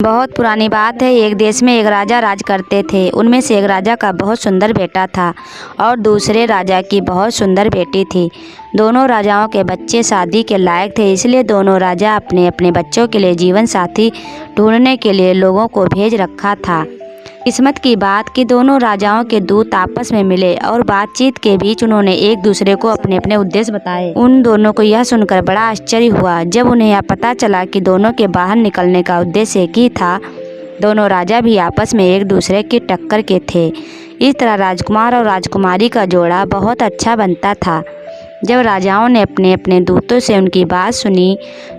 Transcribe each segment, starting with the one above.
बहुत पुरानी बात है। एक देश में एक राजा राज करते थे। उनमें से एक राजा का बहुत सुंदर बेटा था और दूसरे राजा की बहुत सुंदर बेटी थी। दोनों राजाओं के बच्चे शादी के लायक थे, इसलिए दोनों राजा अपने अपने बच्चों के लिए जीवन साथी ढूंढने के लिए लोगों को भेज रखा था। किस्मत की बात कि दोनों राजाओं के दूत आपस में मिले और बातचीत के बीच उन्होंने एक दूसरे को अपने अपने उद्देश्य बताए। उन दोनों को यह सुनकर बड़ा आश्चर्य हुआ जब उन्हें यह पता चला कि दोनों के बाहर निकलने का उद्देश्य एक ही था। दोनों राजा भी आपस में एक दूसरे की टक्कर के थे। इस तरह राजकुमार और राजकुमारी का जोड़ा बहुत अच्छा बनता था। जब राजाओं ने अपने अपने दूतों से उनकी बात सुनी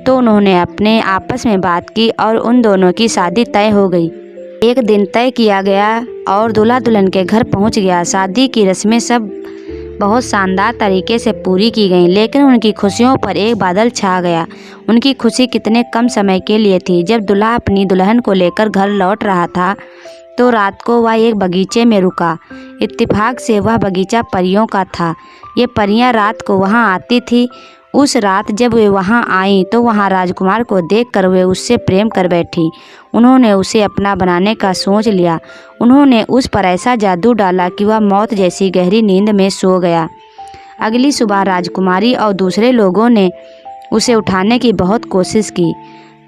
तो उन्होंने अपने आपस में बात की और उन दोनों की शादी तय हो गई। एक दिन तय किया गया और दूल्हा दुल्हन के घर पहुंच गया। शादी की रस्में सब बहुत शानदार तरीके से पूरी की गईं, लेकिन उनकी खुशियों पर एक बादल छा गया। उनकी खुशी कितने कम समय के लिए थी। जब दूल्हा अपनी दुल्हन को लेकर घर लौट रहा था तो रात को वह एक बगीचे में रुका। इत्तेफाक से वह बगीचा परियों का था। ये परियां रात को वहां आती थी। उस रात जब वे वहां आईं तो वहां राजकुमार को देखकर वे उससे प्रेम कर बैठी। उन्होंने उसे अपना बनाने का सोच लिया। उन्होंने उस पर ऐसा जादू डाला कि वह मौत जैसी गहरी नींद में सो गया। अगली सुबह राजकुमारी और दूसरे लोगों ने उसे उठाने की बहुत कोशिश की,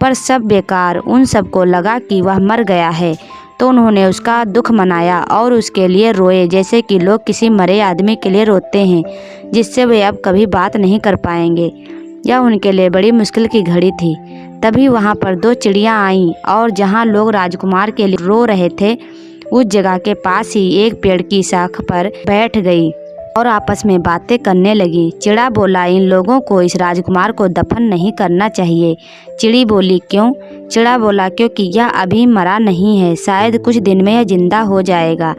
पर सब बेकार। उन सबको लगा कि वह मर गया है, तो उन्होंने उसका दुख मनाया और उसके लिए रोए, जैसे कि लोग किसी मरे आदमी के लिए रोते हैं जिससे वे अब कभी बात नहीं कर पाएंगे। यह उनके लिए बड़ी मुश्किल की घड़ी थी। तभी वहाँ पर दो चिड़ियाँ आईं और जहाँ लोग राजकुमार के लिए रो रहे थे उस जगह के पास ही एक पेड़ की शाख पर बैठ गई और आपस में बातें करने लगी। चिड़ा बोला, इन लोगों को इस राजकुमार को दफन नहीं करना चाहिए। चिड़ी बोली, क्यों? चिड़ा बोला, क्योंकि यह अभी मरा नहीं है, शायद कुछ दिन में यह जिंदा हो जाएगा।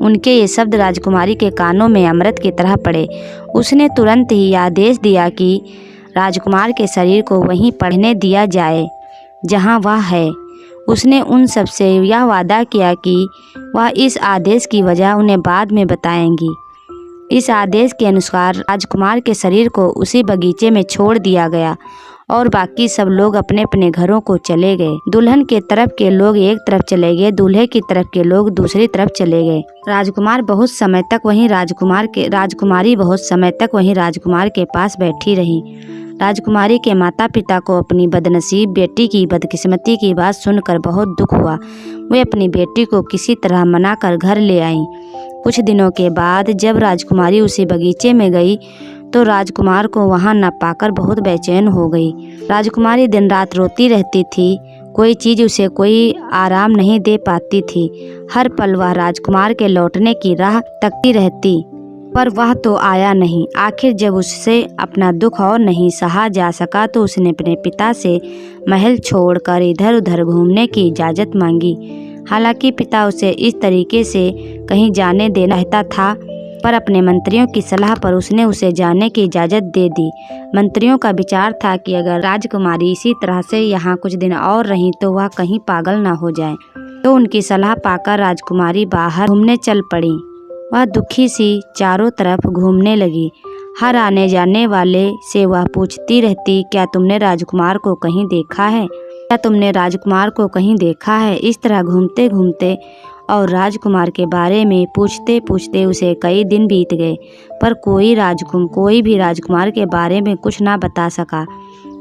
उनके ये शब्द राजकुमारी के कानों में अमृत की तरह पड़े। उसने तुरंत ही आदेश दिया कि राजकुमार के शरीर को वहीं पड़ने दिया जाए जहां वह है। उसने उन सबसे यह वादा किया कि वह इस आदेश की वजह उन्हें बाद में बताएंगी। इस आदेश के अनुसार राजकुमार के शरीर को उसी बगीचे में छोड़ दिया गया और बाकी सब लोग अपने अपने घरों को चले गए। दुल्हन के तरफ के लोग एक तरफ चले गए, दूल्हे की तरफ के लोग दूसरी तरफ चले गए। राजकुमारी बहुत समय तक वहीं राजकुमार के पास बैठी रही। राजकुमारी के माता पिता को अपनी बदनसीब बेटी की बदकिस्मती की बात सुनकर बहुत दुख हुआ। वे अपनी बेटी को किसी तरह मनाकर घर ले आईं। कुछ दिनों के बाद जब राजकुमारी उसी बगीचे में गई तो राजकुमार को वहां न पाकर बहुत बेचैन हो गई। राजकुमारी दिन रात रोती रहती थी। कोई चीज़ उसे कोई आराम नहीं दे पाती थी। हर पल वह राजकुमार के लौटने की राह तकती रहती, पर वह तो आया नहीं। आखिर जब उससे अपना दुख और नहीं सहा जा सका तो उसने अपने पिता से महल छोड़कर इधर उधर घूमने की इजाज़त मांगी। हालांकि पिता उसे इस तरीके से कहीं जाने देना चाहता था, पर अपने मंत्रियों की सलाह पर उसने उसे जाने की इजाज़त दे दी। मंत्रियों का विचार था कि अगर राजकुमारी इसी तरह से यहाँ कुछ दिन और रही तो वह कहीं पागल ना हो जाए। तो उनकी सलाह पाकर राजकुमारी बाहर घूमने चल पड़ी। वह दुखी सी चारों तरफ घूमने लगी। हर आने जाने वाले से वह पूछती रहती, क्या तुमने राजकुमार को कहीं देखा है? क्या तुमने राजकुमार को कहीं देखा है? इस तरह घूमते घूमते और राजकुमार के बारे में पूछते पूछते उसे कई दिन बीत गए, पर कोई भी राजकुमार के बारे में कुछ ना बता सका।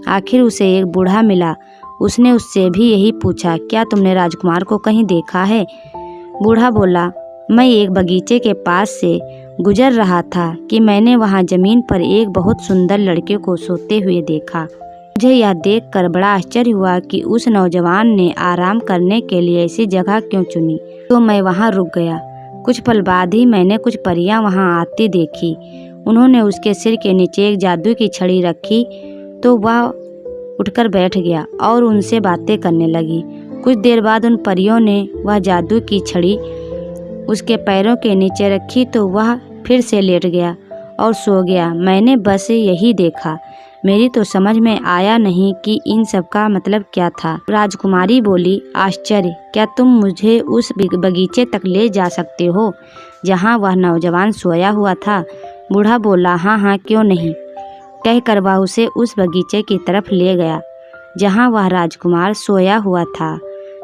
आखिर उसे एक बूढ़ा मिला। उसने उससे भी यही पूछा, क्या तुमने राजकुमार को कहीं देखा है? बूढ़ा बोला, मैं एक बगीचे के पास से गुजर रहा था कि मैंने वहां जमीन पर एक बहुत सुंदर लड़के को सोते हुए देखा। मुझे यह देखकर बड़ा आश्चर्य हुआ कि उस नौजवान ने आराम करने के लिए ऐसी जगह क्यों चुनी, तो मैं वहां रुक गया। कुछ पल बाद ही मैंने कुछ परियां वहां आती देखी। उन्होंने उसके सिर के नीचे एक जादू की छड़ी रखी तो वह उठकर बैठ गया और उनसे बातें करने लगी। कुछ देर बाद उन परियों ने वह जादू की छड़ी उसके पैरों के नीचे रखी तो वह फिर से लेट गया और सो गया। मैंने बस यही देखा। मेरी तो समझ में आया नहीं कि इन सब का मतलब क्या था। राजकुमारी बोली, आश्चर्य! क्या तुम मुझे उस बगीचे तक ले जा सकते हो जहाँ वह नौजवान सोया हुआ था? बूढ़ा बोला, हाँ हाँ, क्यों नहीं। कहकर वह उसे उस बगीचे की तरफ ले गया जहाँ वह राजकुमार सोया हुआ था।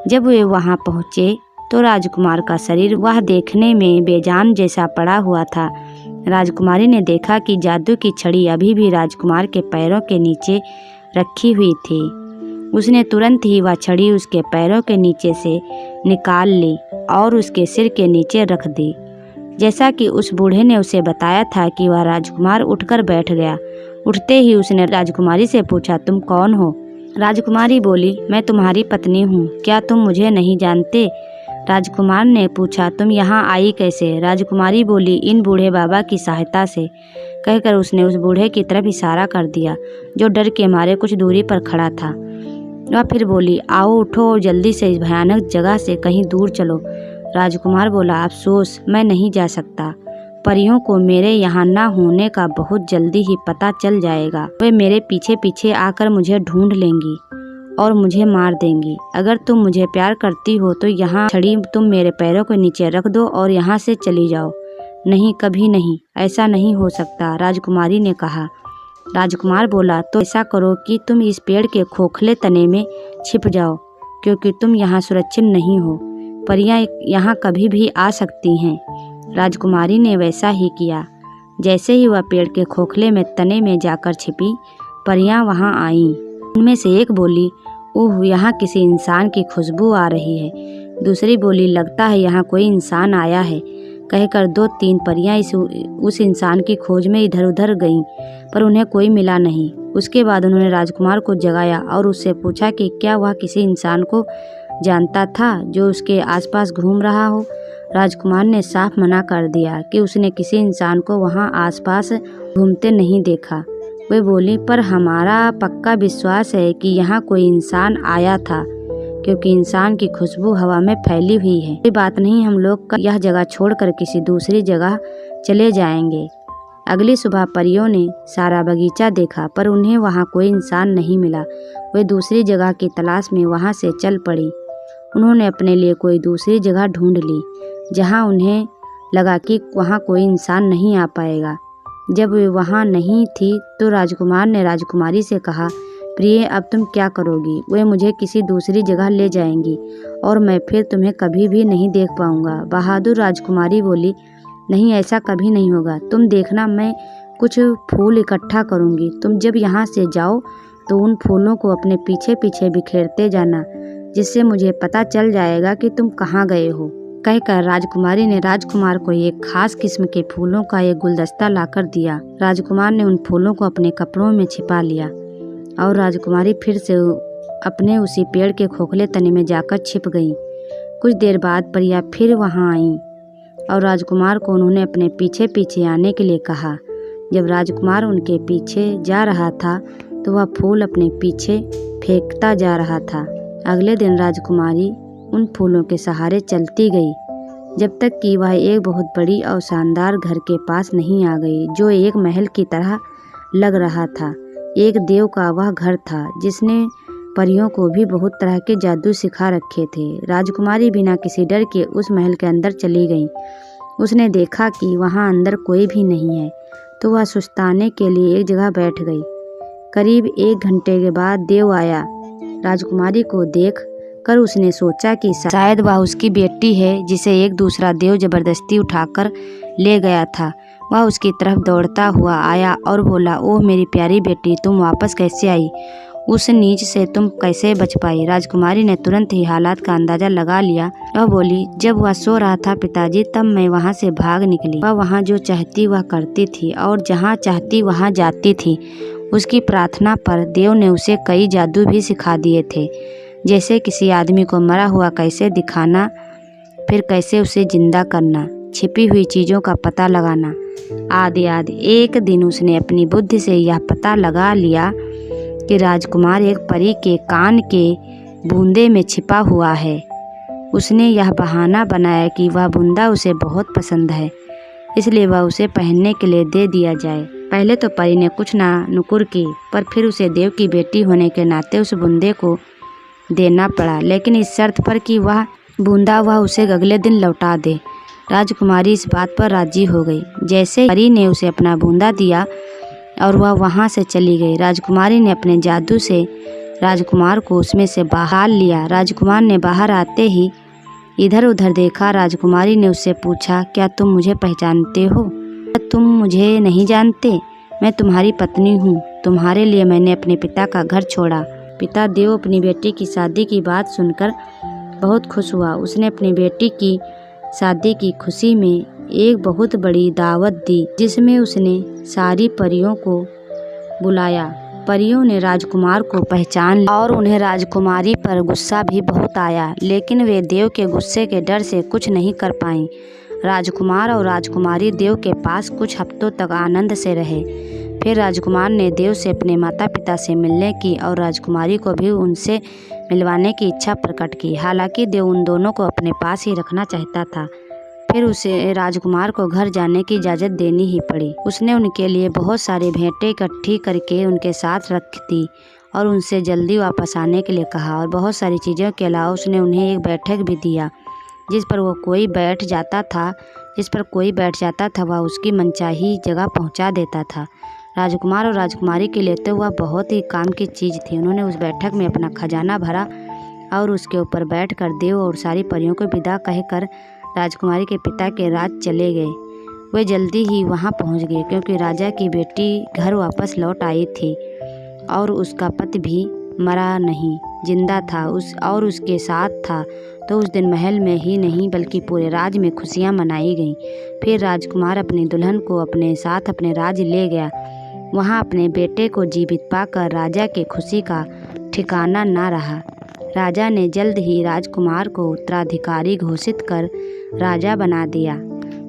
जब वे वहां पहुँचे तो राजकुमार का शरीर वह देखने में बेजान जैसा पड़ा हुआ था। राजकुमारी ने देखा कि जादू की छड़ी अभी भी राजकुमार के पैरों के नीचे रखी हुई थी। उसने तुरंत ही वह छड़ी उसके पैरों के नीचे से निकाल ली और उसके सिर के नीचे रख दी। जैसा कि उस बूढ़े ने उसे बताया था कि वह राजकुमार उठकर बैठ गया। उठते ही उसने राजकुमारी से पूछा, तुम कौन हो? राजकुमारी बोली, मैं तुम्हारी पत्नी हूँ, क्या तुम मुझे नहीं जानते? राजकुमार ने पूछा, तुम यहाँ आई कैसे? राजकुमारी बोली, इन बूढ़े बाबा की सहायता से, कहकर उसने उस बूढ़े की तरफ इशारा कर दिया जो डर के मारे कुछ दूरी पर खड़ा था। वह फिर बोली, आओ उठो और जल्दी से इस भयानक जगह से कहीं दूर चलो। राजकुमार बोला, अफसोस, मैं नहीं जा सकता। परियों को मेरे यहाँ न होने का बहुत जल्दी ही पता चल जाएगा। वे मेरे पीछे पीछे आकर मुझे ढूंढ लेंगी और मुझे मार देंगी। अगर तुम मुझे प्यार करती हो तो यहाँ छड़ी तुम मेरे पैरों के नीचे रख दो और यहाँ से चली जाओ। नहीं, कभी नहीं, ऐसा नहीं हो सकता, राजकुमारी ने कहा। राजकुमार बोला, तो ऐसा करो कि तुम इस पेड़ के खोखले तने में छिप जाओ, क्योंकि तुम यहाँ सुरक्षित नहीं हो। परियां यहाँ कभी भी आ सकती हैं। राजकुमारी ने वैसा ही किया। जैसे ही वह पेड़ के खोखले में तने में जाकर छिपी, परियां वहाँ आईं। उनमें से एक बोली, ओह, यहाँ किसी इंसान की खुशबू आ रही है। दूसरी बोली, लगता है यहाँ कोई इंसान आया है। कहकर 2-3 परियां उस इंसान की खोज में इधर उधर गईं, पर उन्हें कोई मिला नहीं। उसके बाद उन्होंने राजकुमार को जगाया और उससे पूछा कि क्या वह किसी इंसान को जानता था जो उसके आसपास घूम रहा हो। राजकुमार ने साफ मना कर दिया कि उसने किसी इंसान को वहां आसपास घूमते नहीं देखा। वे बोली, पर हमारा पक्का विश्वास है कि यहाँ कोई इंसान आया था, क्योंकि इंसान की खुशबू हवा में फैली हुई है। कोई बात नहीं, हम लोग यह जगह छोड़कर किसी दूसरी जगह चले जाएंगे। अगली सुबह परियों ने सारा बगीचा देखा, पर उन्हें वहाँ कोई इंसान नहीं मिला। वे दूसरी जगह की तलाश में वहाँ से चल पड़ी। उन्होंने अपने लिए कोई दूसरी जगह ढूंढ ली जहाँ उन्हें लगा कि वहाँ कोई इंसान नहीं आ पाएगा। जब वे वहाँ नहीं थी तो राजकुमार ने राजकुमारी से कहा, प्रिय, अब तुम क्या करोगी? वे मुझे किसी दूसरी जगह ले जाएंगी और मैं फिर तुम्हें कभी भी नहीं देख पाऊंगा। बहादुर राजकुमारी बोली, नहीं, ऐसा कभी नहीं होगा। तुम देखना, मैं कुछ फूल इकट्ठा करूंगी। तुम जब यहाँ से जाओ तो उन फूलों को अपने पीछे पीछे बिखेरते जाना, जिससे मुझे पता चल जाएगा कि तुम कहाँ गए हो। कहकर राजकुमारी ने राजकुमार को एक खास किस्म के फूलों का एक गुलदस्ता लाकर दिया। राजकुमार ने उन फूलों को अपने कपड़ों में छिपा लिया और राजकुमारी फिर से अपने उसी पेड़ के खोखले तने में जाकर छिप गई। कुछ देर बाद परियां फिर वहां आईं और राजकुमार को उन्होंने अपने पीछे पीछे आने के लिए कहा। जब राजकुमार उनके पीछे जा रहा था तो वह फूल अपने पीछे फेंकता जा रहा था। अगले दिन राजकुमारी उन फूलों के सहारे चलती गई जब तक कि वह एक बहुत बड़ी और शानदार घर के पास नहीं आ गई, जो एक महल की तरह लग रहा था। एक देव का वह घर था जिसने परियों को भी बहुत तरह के जादू सिखा रखे थे। राजकुमारी बिना किसी डर के उस महल के अंदर चली गई। उसने देखा कि वहाँ अंदर कोई भी नहीं है, तो वह सुस्ताने के लिए एक जगह बैठ गई। करीब 1 घंटे के बाद देव आया। राजकुमारी को देख कर उसने सोचा कि शायद वह उसकी बेटी है जिसे एक दूसरा देव जबरदस्ती उठाकर ले गया था। वह उसकी तरफ दौड़ता हुआ आया और बोला, ओह मेरी प्यारी बेटी, तुम वापस कैसे आई? उस नीच से तुम कैसे बच पाई? राजकुमारी ने तुरंत ही हालात का अंदाजा लगा लिया। वह बोली, जब वह सो रहा था पिताजी, तब मैं वहाँ से भाग निकली। वह वहाँ जो चाहती वह करती थी और जहाँ चाहती वहाँ जाती थी। उसकी प्रार्थना पर देव ने उसे कई जादू भी सिखा दिए थे, जैसे किसी आदमी को मरा हुआ कैसे दिखाना, फिर कैसे उसे जिंदा करना, छिपी हुई चीज़ों का पता लगाना, आदि आदि। एक दिन उसने अपनी बुद्धि से यह पता लगा लिया कि राजकुमार एक परी के कान के बूंदे में छिपा हुआ है। उसने यह बहाना बनाया कि वह बूंदा उसे बहुत पसंद है, इसलिए वह उसे पहनने के लिए दे दिया जाए। पहले तो परी ने कुछ ना नुकुर की, पर फिर उसे देव की बेटी होने के नाते उस बूंदे को देना पड़ा, लेकिन इस शर्त पर कि वह बूंदा वह उसे अगले दिन लौटा दे। राजकुमारी इस बात पर राजी हो गई। जैसे परी ने उसे अपना बूंदा दिया और वह वहाँ से चली गई। राजकुमारी ने अपने जादू से राजकुमार को उसमें से बाहर लिया। राजकुमार ने बाहर आते ही इधर उधर देखा। राजकुमारी ने उससे पूछा, क्या तुम मुझे पहचानते हो? क्या तुम मुझे नहीं जानते? मैं तुम्हारी पत्नी हूँ। तुम्हारे लिए मैंने अपने पिता का घर छोड़ा। पिता देव अपनी बेटी की शादी की बात सुनकर बहुत खुश हुआ। उसने अपनी बेटी की शादी की खुशी में एक बहुत बड़ी दावत दी, जिसमें उसने सारी परियों को बुलाया। परियों ने राजकुमार को पहचान लिया और उन्हें राजकुमारी पर गुस्सा भी बहुत आया, लेकिन वे देव के गुस्से के डर से कुछ नहीं कर पाईं। राजकुमार और राजकुमारी देव के पास कुछ हफ्तों तक आनंद से रहे। फिर राजकुमार ने देव से अपने माता पिता से मिलने की और राजकुमारी को भी उनसे मिलवाने की इच्छा प्रकट की। हालांकि देव उन दोनों को अपने पास ही रखना चाहता था। फिर उसे राजकुमार को घर जाने की इजाज़त देनी ही पड़ी। उसने उनके लिए बहुत सारी भेंटें इकट्ठी करके उनके साथ रख दी और उनसे जल्दी वापस आने के लिए कहा। और बहुत सारी चीज़ों के अलावा उसने उन्हें एक बैठक भी दिया, जिस पर कोई बैठ जाता था वह उसकी मनचाही जगह पहुंचा देता था। राजकुमार और राजकुमारी के लिए तो वह बहुत ही काम की चीज़ थी। उन्होंने उस बैठक में अपना खजाना भरा और उसके ऊपर बैठकर देव और सारी परियों को विदा कहकर राजकुमारी के पिता के राज चले गए। वे जल्दी ही वहां पहुंच गए, क्योंकि राजा की बेटी घर वापस लौट आई थी और उसका पति भी मरा नहीं, जिंदा था और उसके साथ था। तो उस दिन महल में ही नहीं बल्कि पूरे राज्य में खुशियां मनाई गईं। फिर राजकुमार अपनी दुल्हन को अपने साथ अपने राज्य ले गया। वहां अपने बेटे को जीवित पाकर राजा की खुशी का ठिकाना न रहा। राजा ने जल्द ही राजकुमार को उत्तराधिकारी घोषित कर राजा बना दिया।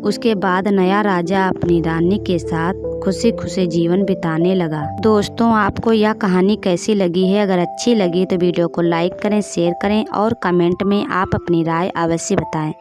उसके बाद नया राजा अपनी रानी के साथ खुशी खुशी जीवन बिताने लगा। दोस्तों, आपको यह कहानी कैसी लगी है? अगर अच्छी लगी तो वीडियो को लाइक करें, शेयर करें और कमेंट में आप अपनी राय अवश्य बताएं।